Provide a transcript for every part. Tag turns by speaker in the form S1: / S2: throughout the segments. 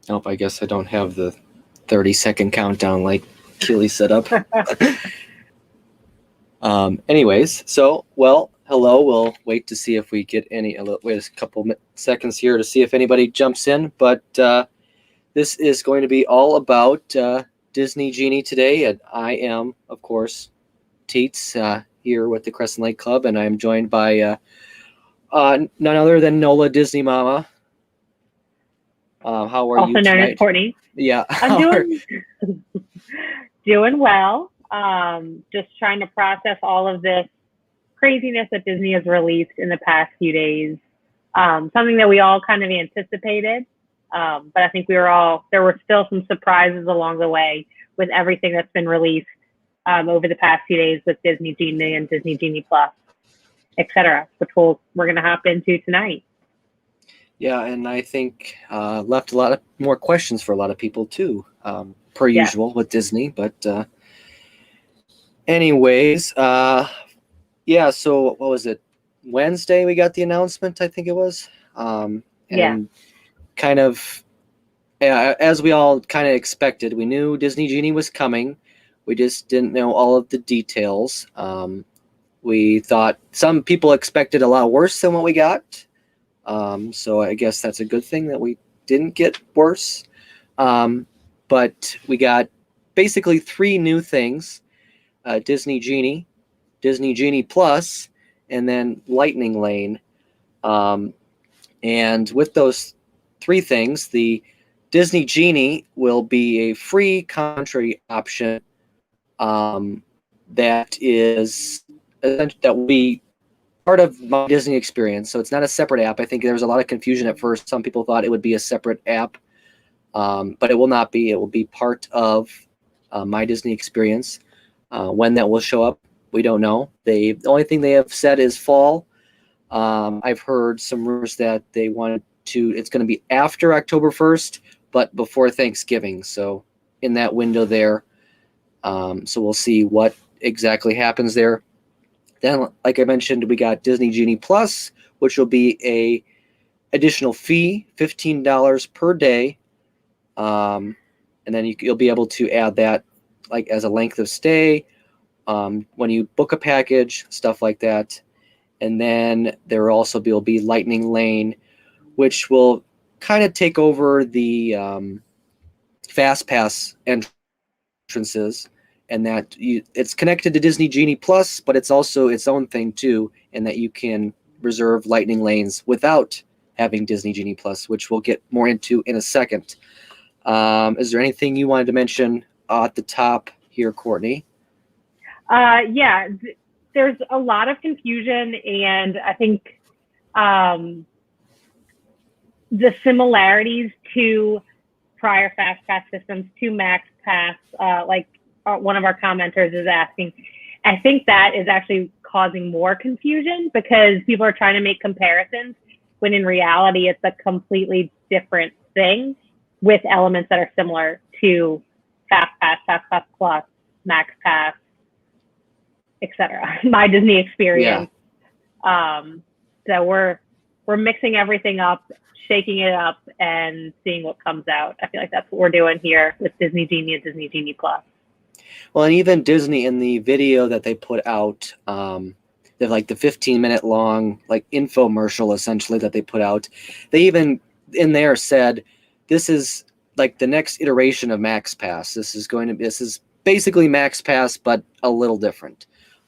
S1: Oh, I guess I don't have the 30-second countdown like Keely set up. Anyways, so, well, hello. We'll wait to see if we get wait a couple seconds here to see if anybody jumps in. But this is going to be all about Disney Genie today. And I am, of course, Teets here with the Crescent Lake Club, and I'm joined by none other than Nola Disney Mama. How are
S2: Also
S1: you
S2: known as
S1: tonight?
S2: Courtney.
S1: Yeah.
S2: I'm doing well. Just trying to process all of this craziness that Disney has released in the past few days. Something that we all kind of anticipated. But I think there were still some surprises along the way with everything that's been released over the past few days with Disney Genie and Disney Genie Plus, etc., which we're going to hop into tonight.
S1: Yeah, and I think left a lot of more questions for a lot of people too, per usual with Disney. But anyways, yeah. So what was it? Wednesday we got the announcement. I think it was, and kind of as we all kind of expected, we knew Disney Genie was coming. We just didn't know all of the details. We thought some people expected a lot worse than what we got. So I guess that's a good thing that we didn't get worse. But we got basically 3 new things: Disney Genie, Disney Genie Plus, and then Lightning Lane. And with those 3 things, the Disney Genie will be a free complimentary option that will be part of my Disney experience. So it's not a separate app. I think there was a lot of confusion at first. Some people thought it would be a separate app, but it will not be. It will be part of my Disney experience. When that will show up, we don't know. The only thing they have said is fall. I've heard some rumors that they wanted to. It's going to be after October 1st, but before Thanksgiving. So in that window there. So we'll see what exactly happens there. Then, like I mentioned, we got Disney Genie Plus, which will be a additional fee, $15 per day, and then you'll be able to add that like as a length of stay when you book a package, stuff like that. And then there will be Lightning Lane, which will kind of take over the Fast Pass entrances. And that it's connected to Disney Genie Plus, but it's also its own thing too, and that you can reserve Lightning Lanes without having Disney Genie Plus, which we'll get more into in a second. Is there anything you wanted to mention at the top here, Courtney?
S2: Yeah, there's a lot of confusion, and I think the similarities to prior Fast Pass systems to Max Pass, one of our commenters is asking, I think that is actually causing more confusion because people are trying to make comparisons when in reality it's a completely different thing with elements that are similar to Fast Pass Plus, Max Pass, etc. My Disney experience. Yeah. So we're mixing everything up, shaking it up, and seeing what comes out. I feel like that's what we're doing here with Disney Genie and Disney Genie Plus.
S1: Well, and even Disney in the video that they put out, the 15-minute long infomercial essentially that they put out, they even in there said this is like the next iteration of Max Pass. This is basically Max Pass but a little different.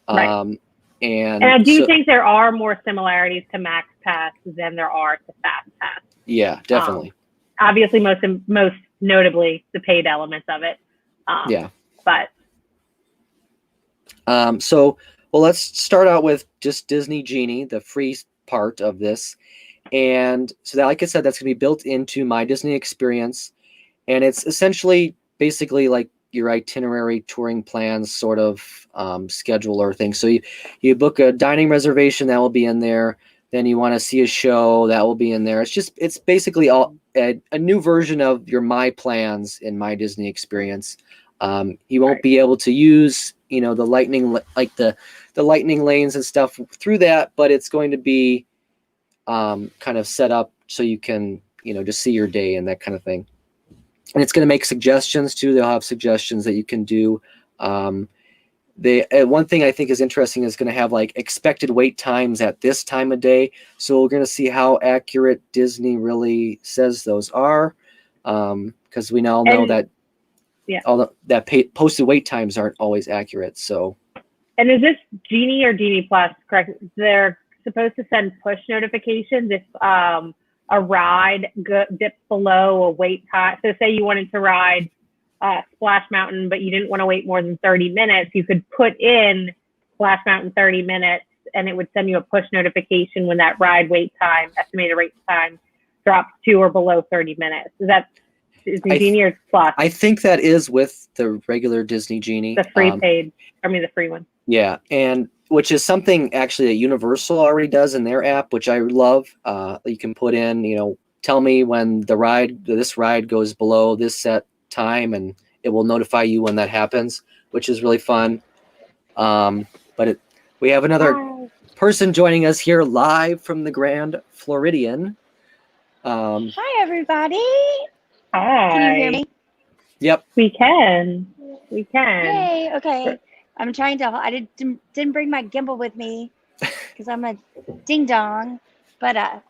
S2: Right. And I do think there are more similarities to Max Pass than there are to Fast Pass.
S1: Yeah, definitely.
S2: Obviously, most notably the paid elements of it.
S1: Yeah.
S2: But
S1: let's start out with just Disney Genie, the free part of this. And so that, like I said, that's going to be built into my Disney experience. And it's essentially basically like your itinerary touring plans sort of scheduler thing. So you book a dining reservation, that will be in there. Then you want to see a show, that will be in there. It's basically a new version of your My Plans in my Disney experience. You won't be able to use, the lightning, like the lightning lanes and stuff through that, but it's going to be kind of set up so you can, just see your day and that kind of thing. and it's going to make suggestions too. They'll have suggestions that you can do. One thing I think is interesting is going to have like expected wait times at this time of day. So we're going to see how accurate Disney really says those are, because we now know that posted wait times aren't always accurate. So,
S2: and is this Genie or Genie Plus? Correct. They're supposed to send push notifications if a ride dips below a wait time. So say you wanted to ride Splash Mountain, but you didn't want to wait more than 30 minutes, you could put in Splash Mountain 30 minutes and it would send you a push notification when that ride estimated wait time drops to or below 30 minutes. Is it Genie or Plus?
S1: I think that is with the regular Disney Genie.
S2: The the free one. Yeah.
S1: And which is something actually that Universal already does in their app, which I love. You can put in, tell me when this ride goes below this set time, and it will notify you when that happens, which is really fun. We have another person joining us here live from the Grand Floridian.
S3: Hi, everybody.
S2: Hi.
S3: Can you hear me?
S1: Yep.
S2: We can.
S3: Yay. Okay. I'm trying to. I didn't bring my gimbal with me because I'm a ding dong. But hi,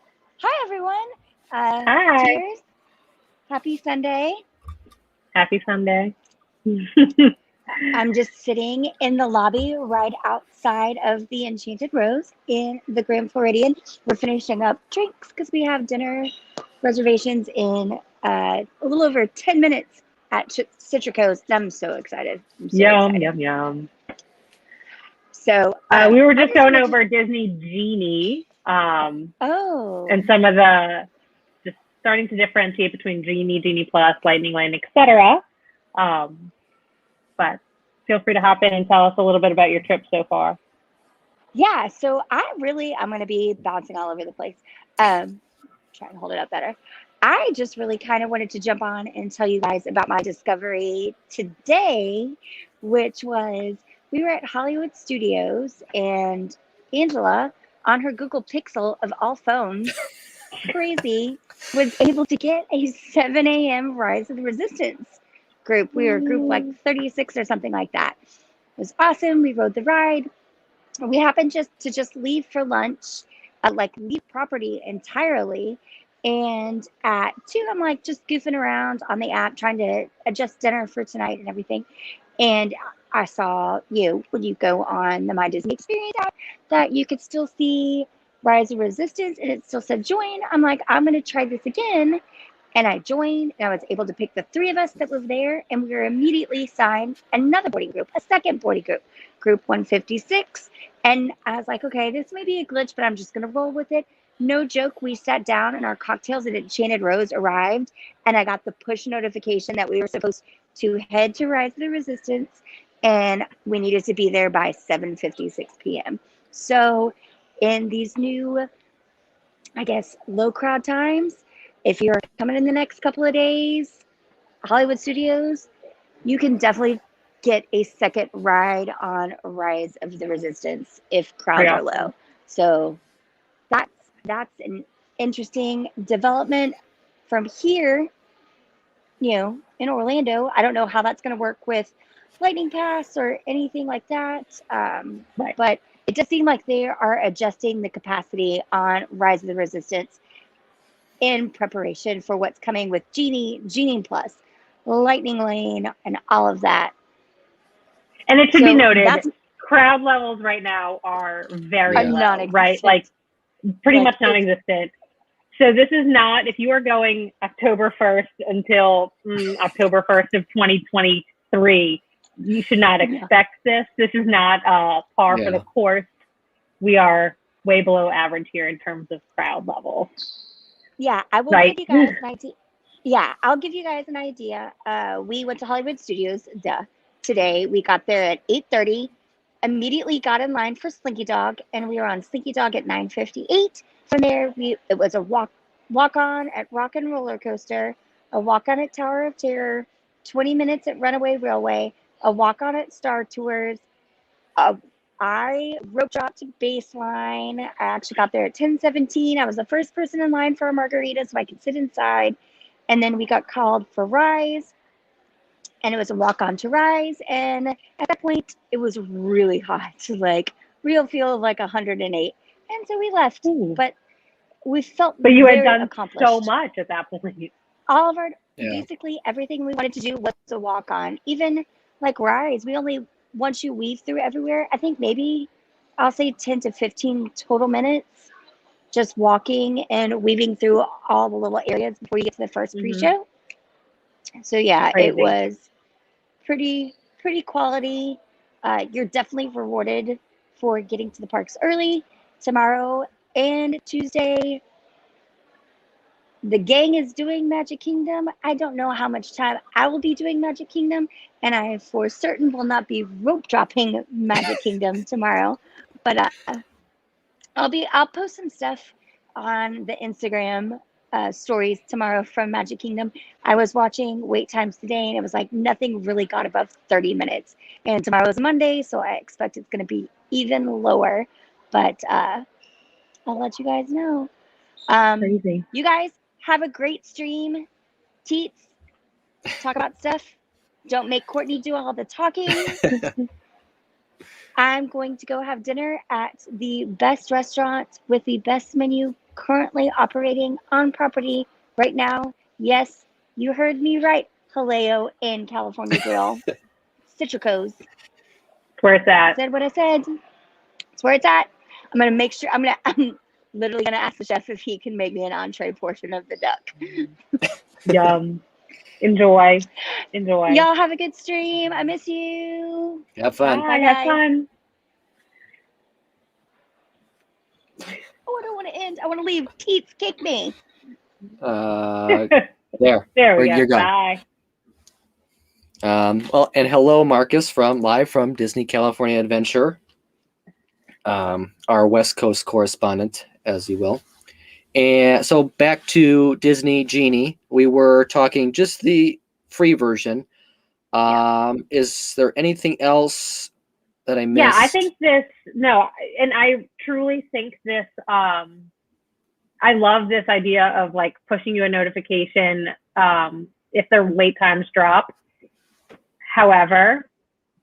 S3: everyone.
S2: Hi.
S3: Cheers. Happy Sunday.
S2: Happy Sunday.
S3: I'm just sitting in the lobby right outside of the Enchanted Rose in the Grand Floridian. We're finishing up drinks because we have dinner reservations in a little over 10 minutes at Citrico's. I'm so excited.
S2: Yum. So we were just going over Disney Genie. And some of the just starting to differentiate between Genie, Genie Plus, Lightning Lane, etc. But feel free to hop in and tell us a little bit about your trip so far.
S3: Yeah, so I'm going to be bouncing all over the place. Try and hold it up better. I just really kind of wanted to jump on and tell you guys about my discovery today, which was we were at Hollywood Studios and Angela on her Google Pixel of all phones, crazy, was able to get a 7 a.m. Rise of the Resistance group. We were group like 36 or something like that. It was awesome. We rode the ride. We happened to leave for lunch, leave property entirely. And at 2, I'm like just goofing around on the app, trying to adjust dinner for tonight and everything. And I saw when you go on the My Disney Experience app, that you could still see Rise of Resistance and it still said join. I'm like, I'm going to try this again. And I joined, and I was able to pick the 3 of us that was there, and we were immediately assigned another boarding group, a second boarding group 156. And I was like, okay, this may be a glitch, but I'm just going to roll with it. No joke, we sat down, and our cocktails at Enchanted Rose arrived, and I got the push notification that we were supposed to head to Rise of the Resistance, and we needed to be there by 7:56 p.m. So in these new, I guess, low crowd times, if you're coming in the next couple of days, Hollywood Studios, you can definitely get a second ride on Rise of the Resistance if crowds are low. So that's an interesting development from here, in Orlando. I don't know how that's going to work with Lightning Pass or anything like that. But it does seem like they are adjusting the capacity on Rise of the Resistance in preparation for what's coming with Genie Plus, Lightning Lane, and all of that.
S2: And it should be noted, crowd levels right now are very low, right? Like pretty much non-existent. So this is not, if you are going October 1st until October 1st of 2023, you should not expect this. This is not par for the course. We are way below average here in terms of crowd level.
S3: Yeah, I will give you guys an idea. Yeah, I'll give you guys an idea. We went to Hollywood Studios today. We got there at 8:30, immediately got in line for Slinky Dog, and we were on Slinky Dog at 9:58. From there, it was a walk on at Rock and Roller Coaster, a walk on at Tower of Terror, 20 minutes at Runaway Railway, a walk on at Star Tours. I rope dropped to Baseline. I actually got there at 10:17. I was the first person in line for a margarita so I could sit inside. And then we got called for Rise, and it was a walk on to Rise. And at that point, it was really hot, like real feel of like 108. And so we left,
S2: Ooh.
S3: but we felt
S2: But you had
S3: very
S2: done
S3: accomplished.
S2: so much at that point.
S3: All of our,
S1: Yeah.
S3: basically everything we wanted to do was a walk on. Even like Rise, we only, once you weave through everywhere, I think maybe I'll say 10 to 15 total minutes just walking and weaving through all the little areas before you get to the first pre-show. So yeah,
S2: Crazy.
S3: it was pretty quality. You're definitely rewarded for getting to the parks early. Tomorrow and Tuesday, the gang is doing Magic Kingdom. I don't know how much time I will be doing Magic Kingdom, and I for certain will not be rope dropping Magic Kingdom tomorrow. But I'll post some stuff on the Instagram stories tomorrow from Magic Kingdom. I was watching wait times today, and it was like nothing really got above 30 minutes. And tomorrow is Monday, so I expect it's going to be even lower. But I'll let you guys know.
S2: Crazy.
S3: You guys have a great stream. Teets, talk about stuff. Don't make Courtney do all the talking. I'm going to go have dinner at the best restaurant with the best menu currently operating on property right now. Yes, you heard me right. Haleo in California Grill. Citrico's.
S2: Where it's at.
S3: Said what I said. It's where it's at. I'm going to make sure, I'm literally going to ask the chef if he can make me an entree portion of the duck.
S2: Yum. Enjoy.
S3: Y'all have a good stream. I miss you.
S1: Have fun.
S2: Bye. Have fun.
S3: Oh, I don't want to end. I want to leave. Teets, kick me.
S1: There.
S2: There we go.
S1: You're gone.
S2: Bye.
S1: Well, and hello, Marcus, live from Disney California Adventure, our West Coast correspondent, as you will. And so back to Disney Genie, we were talking just the free version. Is there anything else that I missed?
S2: Yeah, I think and I truly think this, I love this idea of like pushing you a notification if their wait times drop. However,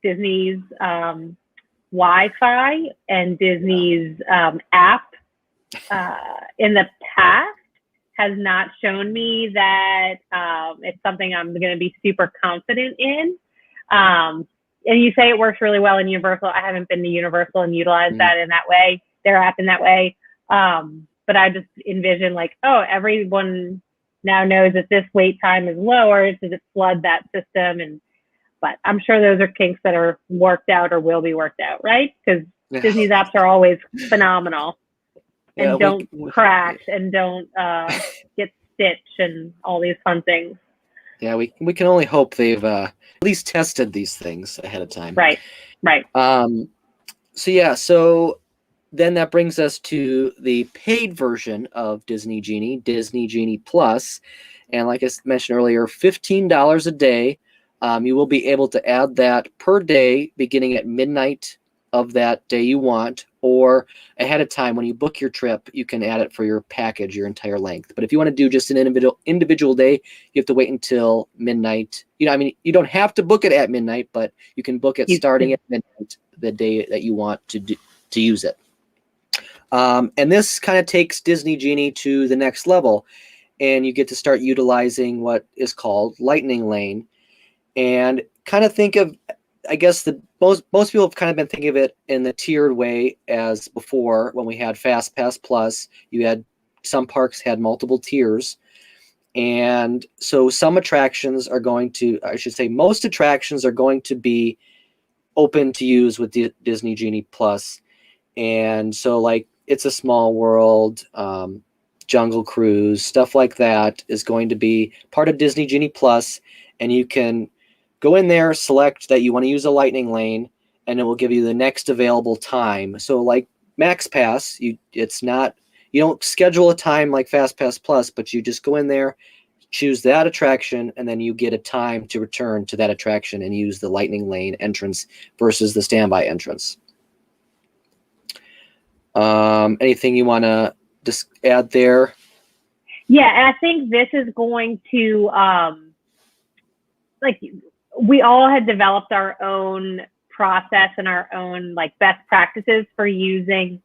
S2: Disney's Wi-Fi and Disney's app in the past has not shown me that it's something I'm going to be super confident in. And you say it works really well in Universal. I haven't been to Universal and utilized that in that way, their app in that way. But I just envision like, oh, everyone now knows that this wait time is lower. Does it flood that system? But I'm sure those are kinks that are worked out or will be worked out, right? Because Disney's apps are always phenomenal and don't crash and don't get stitched and all these fun things.
S1: Yeah, we can only hope they've at least tested these things ahead of time.
S2: Right.
S1: So then that brings us to the paid version of Disney Genie, Disney Genie Plus. And like I mentioned earlier, $15 a day. You will be able to add that per day beginning at midnight of that day you want, or ahead of time when you book your trip, you can add it for your package, your entire length. But if you want to do just an individual day, you have to wait until midnight. You don't have to book it at midnight, but you can book it starting at midnight the day that you want to use it. And this kind of takes Disney Genie to the next level, and you get to start utilizing what is called Lightning Lane. And kind of think of, I guess most people have kind of been thinking of it in the tiered way as before. When we had Fast Pass Plus, some parks had multiple tiers. And so most attractions are going to be open to use with Disney Genie Plus. And so like It's a Small World, Jungle Cruise, stuff like that is going to be part of Disney Genie Plus. And you can go in there, select that you want to use a Lightning Lane, and it will give you the next available time. So like Max Pass, you don't schedule a time like Fast Pass Plus, but you just go in there, choose that attraction, and then you get a time to return to that attraction and use the Lightning Lane entrance versus the standby entrance. Anything you want to just add there?
S2: Yeah, and I think this is going to, like, we all had developed our own process and our own like best practices for using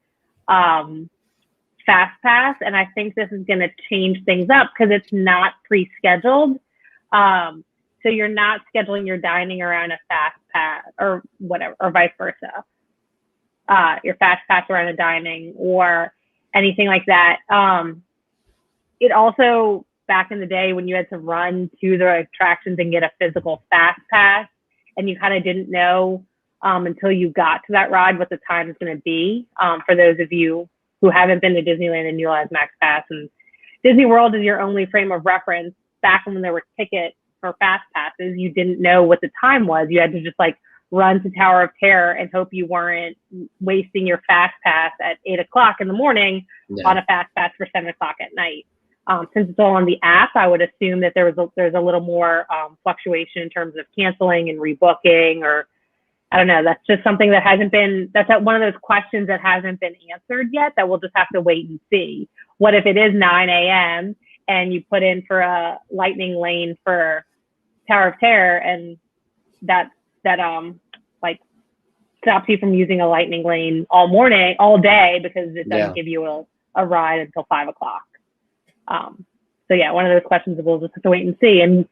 S2: Fast Pass, and I think this is going to change things up because it's not pre-scheduled. So you're not scheduling your dining around a Fast Pass or whatever, or vice versa. Your Fast Pass around a dining or anything like that. It also, back in the day when you had to run to the attractions and get a physical Fast Pass, and you kind of didn't know until you got to that ride what the time is going to be. For those of you who haven't been to Disneyland and utilize Max Pass, and Disney World is your only frame of reference. Back when there were tickets for Fast Passes, you didn't know what the time was. You had to just like run to Tower of Terror and hope you weren't wasting your Fast Pass at 8 o'clock in the morning on a Fast Pass for 7 o'clock at night. Since it's all on the app, I would assume that there's a little more fluctuation in terms of canceling and rebooking, or I don't know. That's just something that hasn't been, that's one of those questions that hasn't been answered yet that we'll just have to wait and see. What if it is 9 a.m. and you put in for a lightning lane for Tower of Terror, and that like stops you from using a lightning lane all morning, all day, because it doesn't give you a ride until 5 o'clock. So yeah, one of those questions that we'll just have to wait and see. And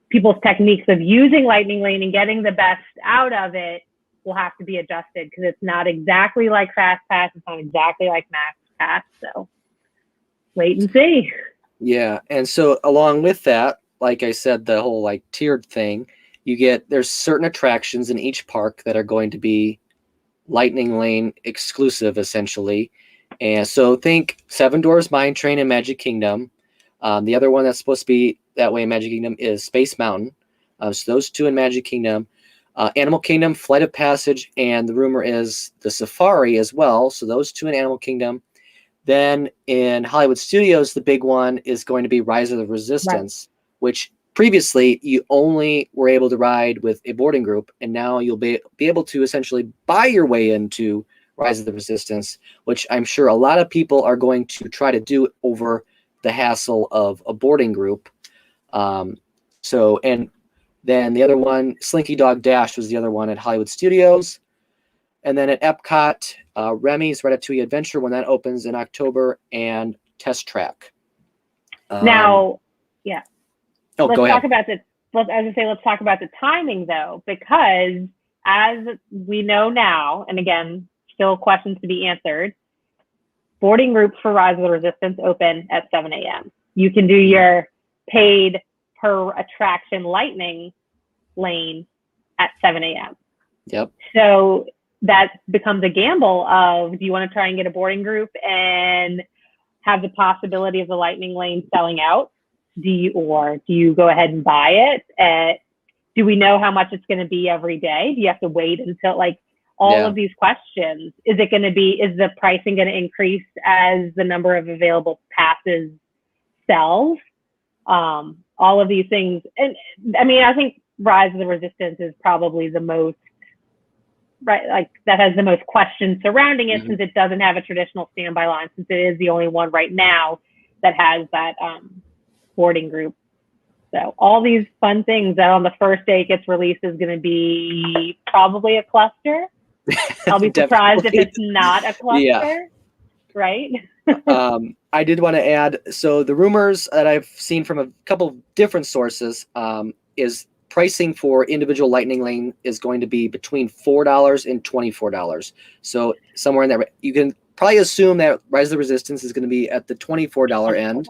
S2: people's techniques of using lightning lane and getting the best out of it will have to be adjusted, because it's not exactly like Fast Pass. It's not exactly like Max Pass. So wait and see.
S1: Yeah. And so along with that, like I said, the whole like tiered thing, there's certain attractions in each park that are going to be lightning lane exclusive, essentially. And so think Seven Dwarfs Mine Train in Magic Kingdom. The other one that's supposed to be that way in Magic Kingdom is Space Mountain. So those two in Magic Kingdom. Animal Kingdom, Flight of Passage, and the rumor is the Safari as well. So those two in Animal Kingdom. Then in Hollywood Studios, the big one is going to be Rise of the Resistance, which previously you only were able to ride with a boarding group, and now you'll be able to essentially buy your way into Rise of the Resistance, which I'm sure a lot of people are going to try to do over the hassle of a boarding group. And then the other one, Slinky Dog Dash, was the other one at Hollywood Studios. And then at Epcot, Remy's Ratatouille Adventure, when that opens in October, and Test Track.
S2: Now, yeah.
S1: Oh,
S2: let's
S1: go ahead.
S2: talk about this. Let's talk about the timing, though, because as we know now, and again, still questions to be answered, boarding groups for Rise of the Resistance open at 7 a.m. You can do your paid per attraction lightning lane at 7 a.m.
S1: Yep.
S2: So that becomes a gamble of, do you want to try and get a boarding group and have the possibility of the lightning lane selling out? Do you go ahead and buy it? Do we know how much it's going to be every day? Do you have to wait until all of these questions? Is the pricing going to increase as the number of available passes sells? All of these things. And I mean, I think Rise of the Resistance is probably the most, right, like that has the most questions surrounding it, since it doesn't have a traditional standby line, since it is the only one right now that has that boarding group. So all these fun things that on the first day it gets released is going to be probably a cluster. I'll be surprised if it's not a cluster, right?
S1: I did want to add, so the rumors that I've seen from a couple different sources is pricing for individual lightning lane is going to be between $4 and $24. So somewhere in there, you can probably assume that Rise of the Resistance is going to be at the $24 end.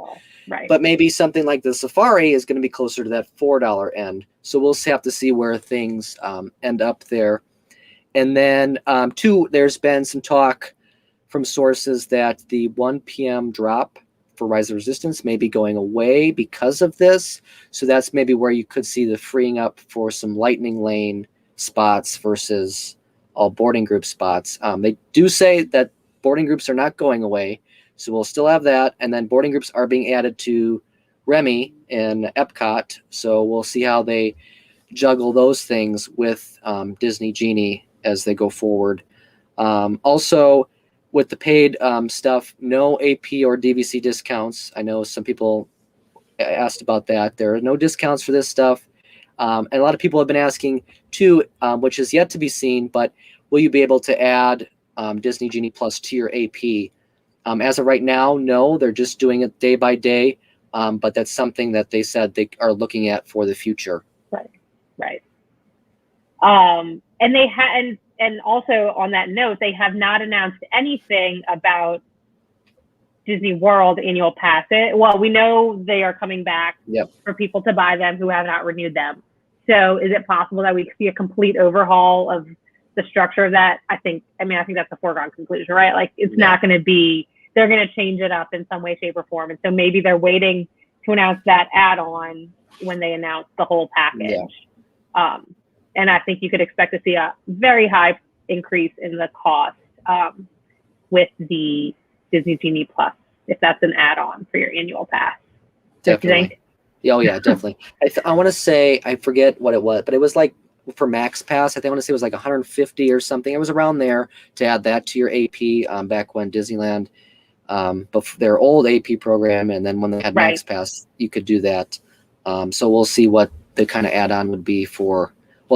S2: Right.
S1: But maybe something like the Safari is going to be closer to that $4 end. So we'll have to see where things end up there. And then, there's been some talk from sources that the 1 p.m. drop for Rise of Resistance may be going away because of this. So that's maybe where you could see the freeing up for some lightning lane spots versus all boarding group spots. They do say that boarding groups are not going away. So we'll still have that. And then boarding groups are being added to Remy in Epcot. So we'll see how they juggle those things with Disney Genie as they go forward. Also, with the paid stuff, no AP or DVC discounts. I know some people asked about that. There are no discounts for this stuff. And a lot of people have been asking too, which is yet to be seen, but will you be able to add Disney Genie Plus to your AP? As of right now, no, they're just doing it day by day. But that's something that they said they are looking at for the future.
S2: Right. And they and also on that note, they have not announced anything about Disney World annual pass. Well, we know they are coming back for people to buy them who have not renewed them. So is it possible that we could see a complete overhaul of the structure of that? I think that's a foregone conclusion, right? Like it's not going to be, they're going to change it up in some way, shape, or form. And so maybe they're waiting to announce that add-on when they announce the whole package. And I think you could expect to see a very high increase in the cost with the Disney Genie Plus, if that's an add-on for your annual pass.
S1: Definitely. Oh yeah, definitely. I want to say, I forget what it was, but it was like for Max Pass, I want to say it was like 150 or something. It was around there to add that to your AP back when Disneyland, before their old AP program, and then when they had Max Pass, you could do that. So we'll see what the kind of add-on would be for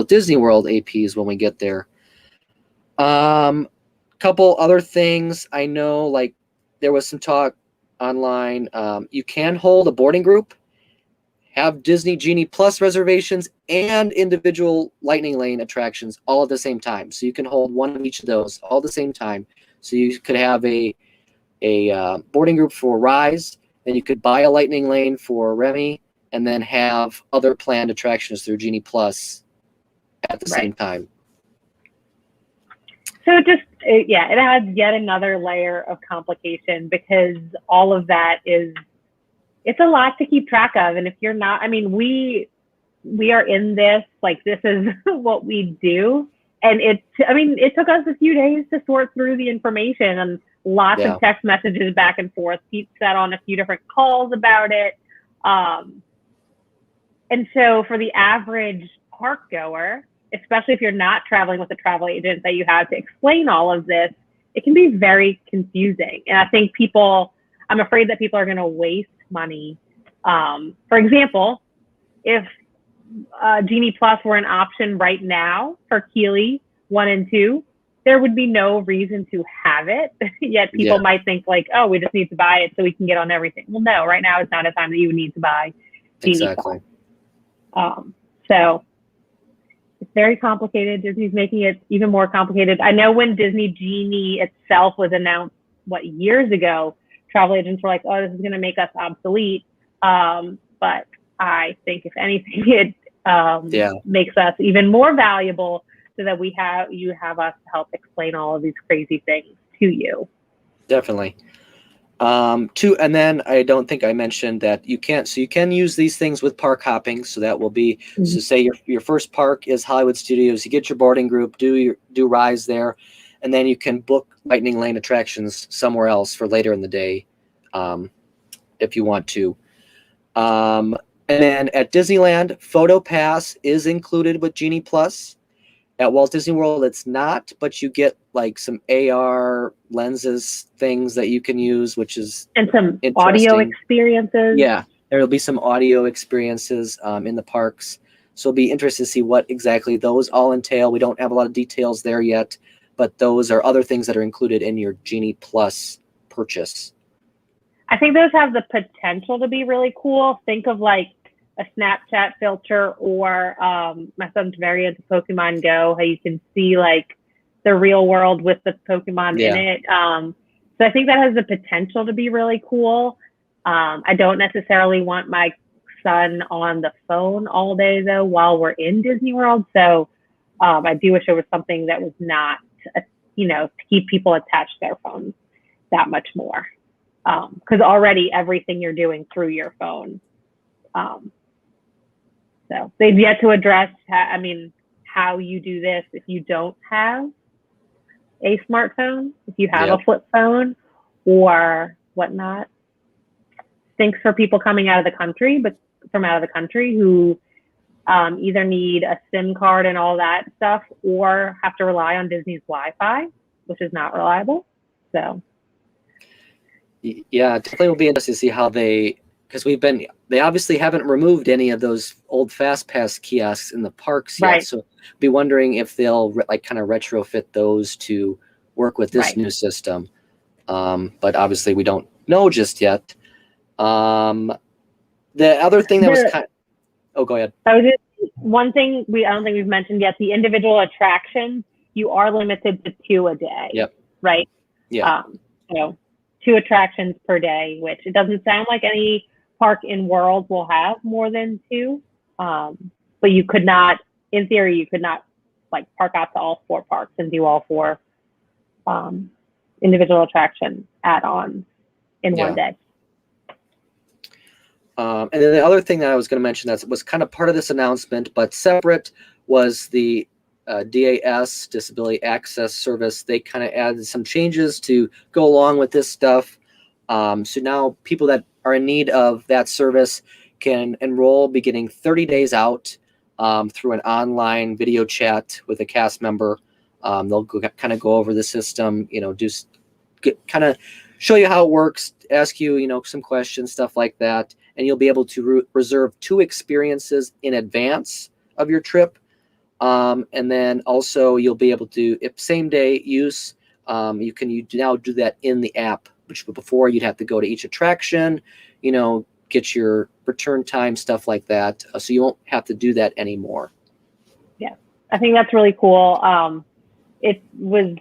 S1: Disney World APs when we get there. Couple other things I know, like there was some talk online. You can hold a boarding group, have Disney Genie Plus reservations, and individual Lightning Lane attractions all at the same time. So you can hold one of each of those all at the same time. So you could have a boarding group for Rise, then you could buy a Lightning Lane for Remy, and then have other planned attractions through Genie Plus at the same time.
S2: So it adds yet another layer of complication, because all of that it's a lot to keep track of. And if you're not, we are in this, like this is what we do. And it took us a few days to sort through the information and lots of text messages back and forth. Pete sat on a few different calls about it. And so for the average park goer, especially if you're not traveling with a travel agent that you have to explain all of this, it can be very confusing. And I think I'm afraid that people are going to waste money. For example, if Genie Plus were an option right now for Keeley 1 and 2, there would be no reason to have it. Yet people might think like, oh, we just need to buy it so we can get on everything. Well, no, right now it's not a time that you would need to buy Genie Plus. So it's very complicated. Disney's making it even more complicated. I know when Disney Genie itself was announced, years ago, travel agents were like, oh, this is going to make us obsolete. But I think if anything, it makes us even more valuable, so that you have us help explain all of these crazy things to you. Definitely.
S1: And then I don't think I mentioned that you can use these things with park hopping. So that will be, so say your first park is Hollywood Studios, you get your boarding group, do Rise there, and then you can book Lightning Lane attractions somewhere else for later in the day, if you want to. And then at Disneyland, Photo Pass is included with Genie Plus. At Walt Disney World, it's not, but you get like some AR lenses things that you can use, which is
S2: and some audio experiences.
S1: Yeah, there will be some audio experiences in the parks. So it'll be interesting to see what exactly those all entail. We don't have a lot of details there yet, but those are other things that are included in your Genie Plus purchase.
S2: I think those have the potential to be really cool. Think of like a Snapchat filter, or my son's very into Pokemon Go, how you can see like the real world with the Pokemon in it. So I think that has the potential to be really cool. I don't necessarily want my son on the phone all day though while we're in Disney World. So I do wish there was something that was not, to keep people attached to their phones that much more. Because already everything you're doing through your phone. So they've yet to address, how you do this if you don't have a smartphone, if you have a flip phone or whatnot. Thanks for people coming out of the country, but from out of the country who either need a SIM card and all that stuff, or have to rely on Disney's Wi-Fi, which is not reliable. So
S1: yeah, definitely will be interesting to see how because they obviously haven't removed any of those old fast pass kiosks in the parks yet.
S2: Right.
S1: So be wondering if they'll like kind of retrofit those to work with this
S2: Right.
S1: new system. But obviously we don't know just yet. The other thing that was go ahead.
S2: One thing I don't think we've mentioned yet, the individual attractions, you are limited to 2 a day.
S1: Yep.
S2: Right.
S1: Yeah.
S2: So 2 attractions per day, which it doesn't sound like any park in World will have more than 2. But you could not, in theory, you could not like park out to all 4 parks and do all 4 individual attraction add-ons in one day.
S1: And then the other thing that I was going to mention that was kind of part of this announcement, but separate, was the DAS, Disability Access Service. They kind of added some changes to go along with this stuff. So now people that are in need of that service can enroll beginning 30 days out through an online video chat with a cast member. They'll kind of go over the system, kind of show you how it works, ask you, some questions, stuff like that. And you'll be able to reserve 2 experiences in advance of your trip. And then also you'll be able to, if same day use, you now do that in the app, which before you'd have to go to each attraction, get your return time, stuff like that. So you won't have to do that anymore.
S2: Yeah, I think that's really cool. It was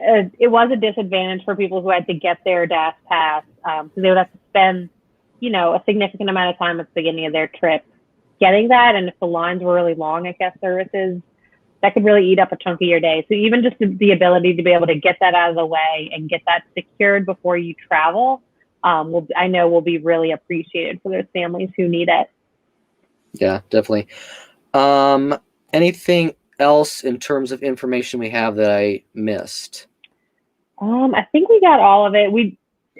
S2: a disadvantage for people who had to get their DAS pass because they would have to spend, a significant amount of time at the beginning of their trip getting that. And if the lines were really long at guest services, that could really eat up a chunk of your day. So even just the ability to be able to get that out of the way and get that secured before you travel, I know will be really appreciated for those families who need it.
S1: Yeah, definitely. Anything else in terms of information we have that I missed?
S2: I think we got all of it.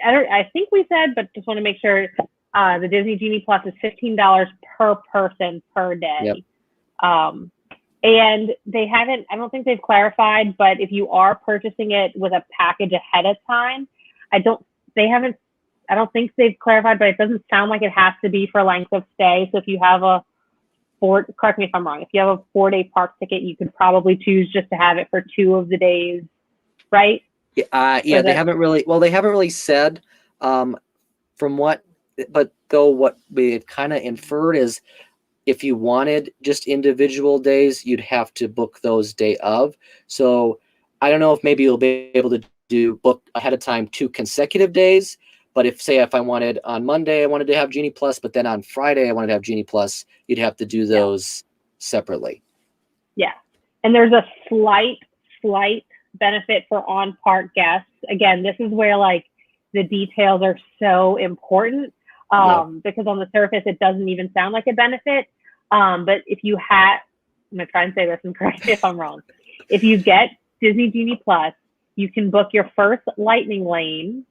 S2: I think we said, but just want to make sure. The Disney Genie Plus is $15 per person per day.
S1: Yep.
S2: And I don't think they've clarified, but if you are purchasing it with a package ahead of time, I don't think they've clarified, but it doesn't sound like it has to be for length of stay. So if you have correct me if I'm wrong, if you have a 4-day park ticket, you could probably choose just to have it for 2 of the days, right?
S1: Yeah, they haven't really said what we had kind of inferred is if you wanted just individual days, you'd have to book those day of. So I don't know if maybe you'll be able to book ahead of time 2 consecutive days. But if I wanted on Monday, I wanted to have Genie Plus, but then on Friday, I wanted to have Genie Plus, you'd have to do those separately. Yeah.
S2: And there's a slight benefit for on-park guests. Again, this is where like the details are so important because on the surface, it doesn't even sound like a benefit. But if you I'm going to try and say this and correct me if I'm wrong. If you get Disney Genie Plus, you can book your first lightning lane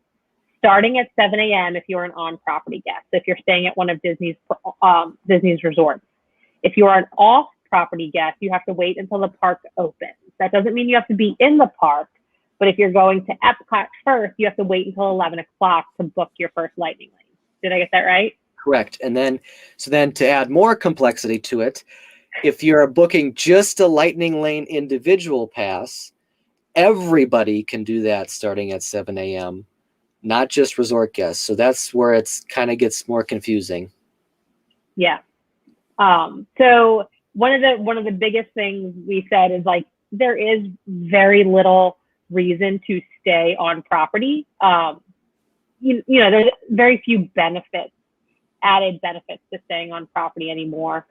S2: starting at 7 a.m. if you're an on-property guest, if you're staying at one of Disney's resorts. If you're an off-property guest, you have to wait until the park opens. That doesn't mean you have to be in the park, but if you're going to Epcot first, you have to wait until 11 o'clock to book your first lightning lane. Did I get that right?
S1: Correct. And then to add more complexity to it, if you're booking just a lightning lane individual pass, everybody can do that starting at 7 a.m., not just resort guests. So that's where it's kind of gets more confusing.
S2: Yeah. So one of the biggest things we said is like there is very little reason to stay on property. There's very few added benefits to staying on property anymore.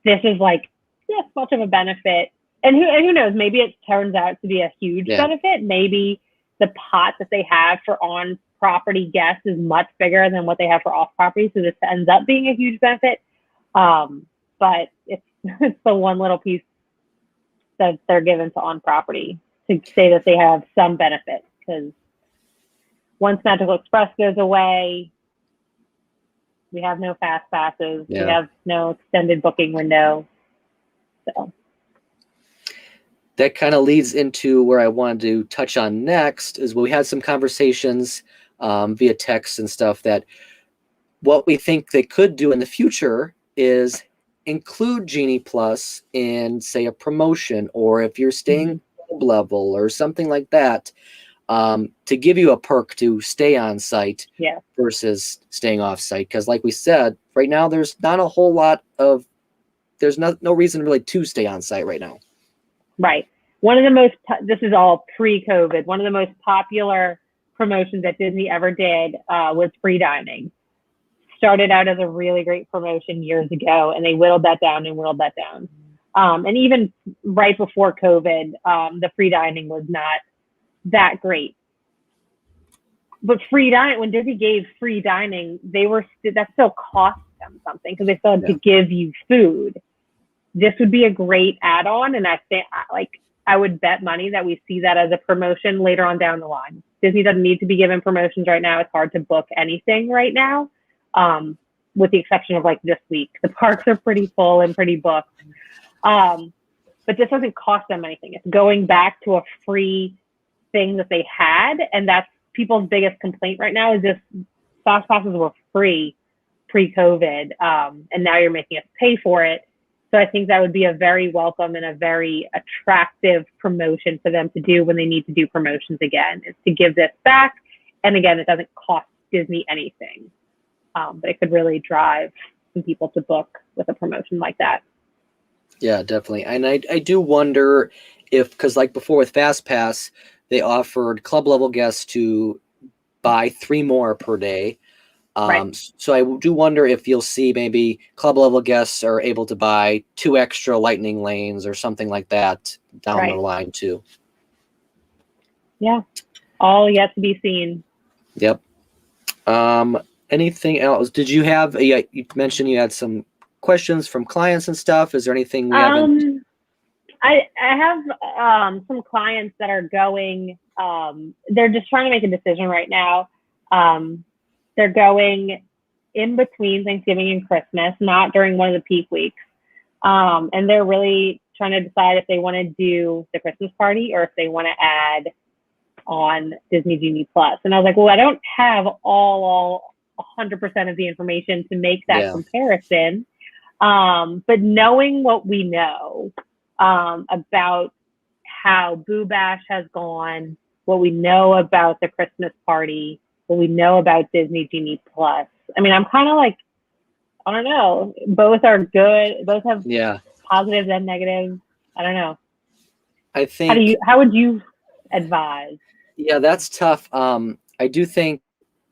S2: This is like this much of a benefit, and who knows? Maybe it turns out to be a huge benefit. Maybe the pot that they have for on-property guests is much bigger than what they have for off-property, so this ends up being a huge benefit. But it's the one little piece that they're given to on-property to say that they have some benefit, because once Magical Express goes away, we have no fast passes. Yeah. We have no extended booking window. So
S1: that kind of leads into where I wanted to touch on next is we had some conversations via text and stuff that what we think they could do in the future is include Genie Plus in, say, a promotion, or if you're staying club level or something like that, to give you a perk to stay on site versus staying off site. Because like we said, right now there's not a whole lot of, there's no reason really to stay on site right now.
S2: Right. One of the most, this is all pre-COVID, one of the most popular promotions that Disney ever did was free dining. Started out as a really great promotion years ago, and they whittled that down and whittled that down. And even right before COVID, the free dining was not that great. But free dining, when Disney gave free dining, that still cost them something because they still had to give you food. This would be a great add-on, and I think I would bet money that we see that as a promotion later on down the line. Disney doesn't need to be given promotions right now. It's hard to book anything right now. With the exception of like this week. The parks are pretty full and pretty booked. But this doesn't cost them anything. It's going back to a free thing that they had. And that's people's biggest complaint right now is this fast passes were free pre-COVID. And now you're making us pay for it. So I think that would be a very welcome and a very attractive promotion for them to do when they need to do promotions again, is to give this back. And again, it doesn't cost Disney anything. But it could really drive some people to book with a promotion like that.
S1: Yeah, definitely. And I do wonder if, because like before with Fast Pass, they offered club level guests to buy 3 more per day.
S2: Right.
S1: So I do wonder if you'll see maybe club level guests are able to buy 2 extra lightning lanes or something like that down the line too.
S2: Yeah, all yet to be seen.
S1: Yep. Anything else? Did you have you mentioned you had some questions from clients and stuff? Is there anything we haven't?
S2: I have some clients that are going, they're just trying to make a decision right now. They're going in between Thanksgiving and Christmas, not during one of the peak weeks. And they're really trying to decide if they want to do the Christmas party or if they want to add on Disney Genie Plus. And I was like, well, I don't have all 100% of the information to make that comparison. But knowing what we know about how Boo Bash has gone, what we know about the Christmas party, what we know about Disney Genie Plus, I mean, I'm kind of like, I don't know. Both are good. Both have positives and negatives. I don't know.
S1: I think.
S2: How would you advise?
S1: Yeah, that's tough. I do think,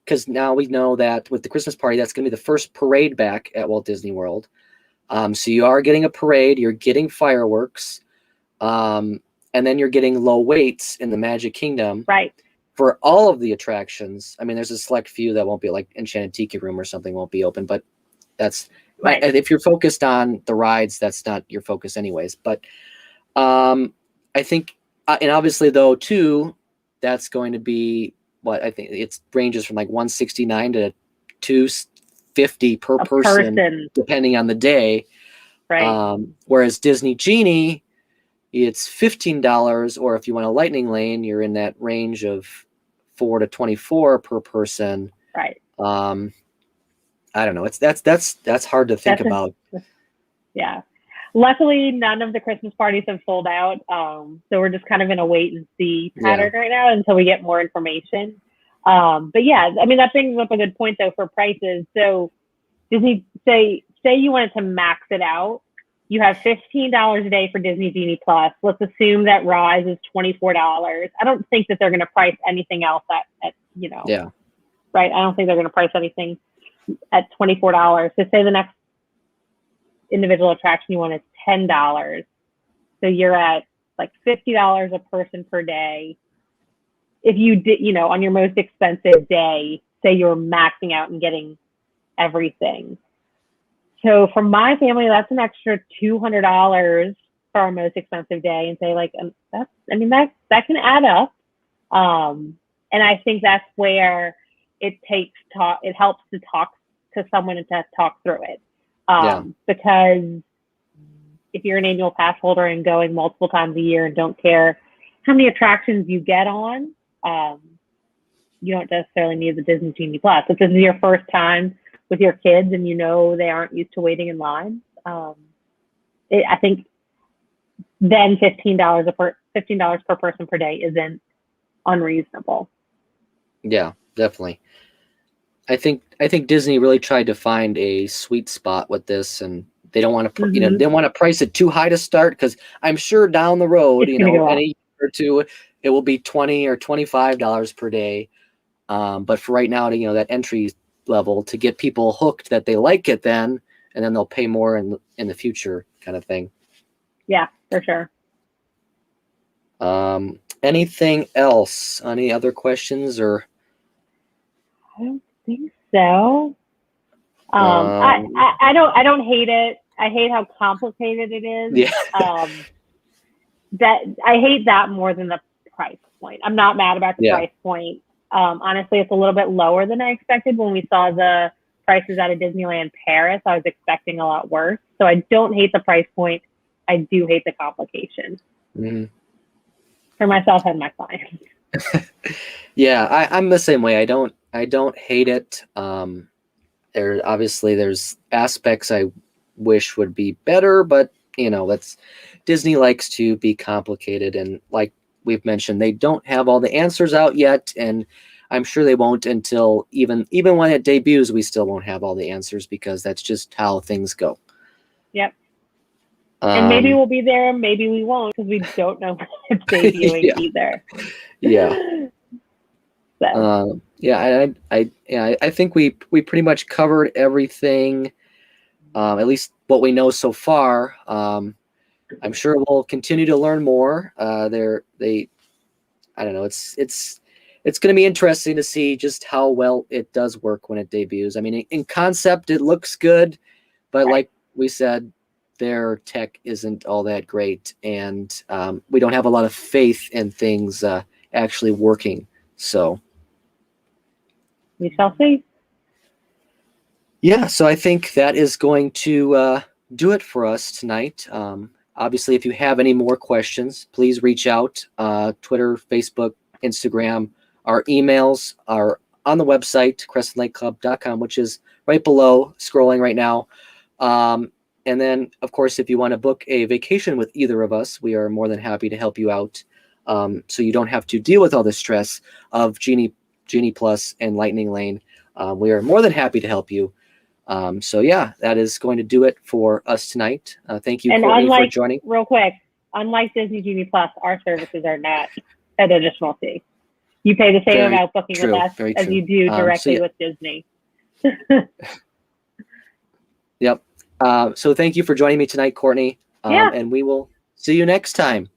S1: because now we know that with the Christmas party, that's going to be the first parade back at Walt Disney World. So you are getting a parade, you're getting fireworks, and then you're getting low waits in the Magic Kingdom.
S2: Right.
S1: For all of the attractions. I mean, there's a select few that won't be, like Enchanted Tiki Room or something won't be open, but that's if you're focused on the rides, that's not your focus anyways. But I think, and obviously though too, that's going to be what I think it ranges from like $169 to $250 per person, depending on the day.
S2: Right.
S1: Whereas Disney Genie, it's $15, or if you want a lightning lane, you're in that range of $4 to $24 per person.
S2: Right.
S1: I don't know. That's hard to think about.
S2: Yeah. Luckily, none of the Christmas parties have sold out. So we're just kind of in a wait and see pattern right now until we get more information. But yeah, I mean, that brings up a good point though for prices. So Disney, say you wanted to max it out. You have $15 a day for Disney Genie Plus. Let's assume that Rise is $24. I don't think that they're going to price anything else at right. I don't think they're going to price anything at $24. So say the next individual attraction you want is $10. So you're at like $50 a person per day. If you did, on your most expensive day, say you're maxing out and getting everything. So for my family, that's an extra $200 for our most expensive day, and say like, that can add up. And I think that's where it helps to talk to someone and to talk through it. Because if you're an annual pass holder and going multiple times a year and don't care how many attractions you get on, you don't necessarily need the Disney Genie Plus. If this is your first time with your kids and you know they aren't used to waiting in line, I think then $15 per person per day isn't unreasonable.
S1: Yeah, definitely. I think Disney really tried to find a sweet spot with this, and they don't want to, they don't want to price it too high to start, because I'm sure down the road,
S2: It's gonna go
S1: in
S2: up.
S1: a year or two, it will be $20 or $25 per day. But for right now, that entry level to get people hooked that they like it, then and then they'll pay more in the future, kind of thing.
S2: Yeah, for sure.
S1: Anything else? Any other questions or?
S2: I don't think so. I don't hate it. I hate how complicated it is.
S1: Yeah.
S2: That I hate that more than the price point. I'm not mad about the price point. Honestly, it's a little bit lower than I expected. When we saw the prices out of Disneyland Paris, I was expecting a lot worse. So I don't hate the price point. I do hate the complication.
S1: Mm-hmm.
S2: For myself and my clients.
S1: Yeah, I'm the same way. I don't hate it. There's aspects I wish would be better, but that's Disney likes to be complicated, and like we've mentioned, they don't have all the answers out yet, and I'm sure they won't until even when it debuts. We still won't have all the answers, because that's just how things go.
S2: Yep. And maybe we'll be there, maybe we won't, because we don't know when it's debuting either.
S1: Yeah.
S2: So.
S1: I think we pretty much covered everything, at least what we know so far. I'm sure we'll continue to learn more. I don't know. It's going to be interesting to see just how well it does work when it debuts. I mean, in concept, it looks good, but like we said, their tech isn't all that great, and we don't have a lot of faith in things actually working. So
S2: we shall see.
S1: Yeah, so I think that is going to do it for us tonight. Obviously, if you have any more questions, please reach out. Twitter, Facebook, Instagram. Our emails are on the website, crescentlakeclub.com, which is right below, scrolling right now. And then, of course, if you want to book a vacation with either of us, we are more than happy to help you out, so you don't have to deal with all the stress of Genie Plus and Lightning Lane. We are more than happy to help you. So yeah, that is going to do it for us tonight. Thank you, Courtney, for joining.
S2: Real quick, unlike Disney Genie Plus, our services are not an additional fee. You pay the same amount booking with us as you do directly with Disney.
S1: Yep. So thank you for joining me tonight, Courtney. And we will see you next time.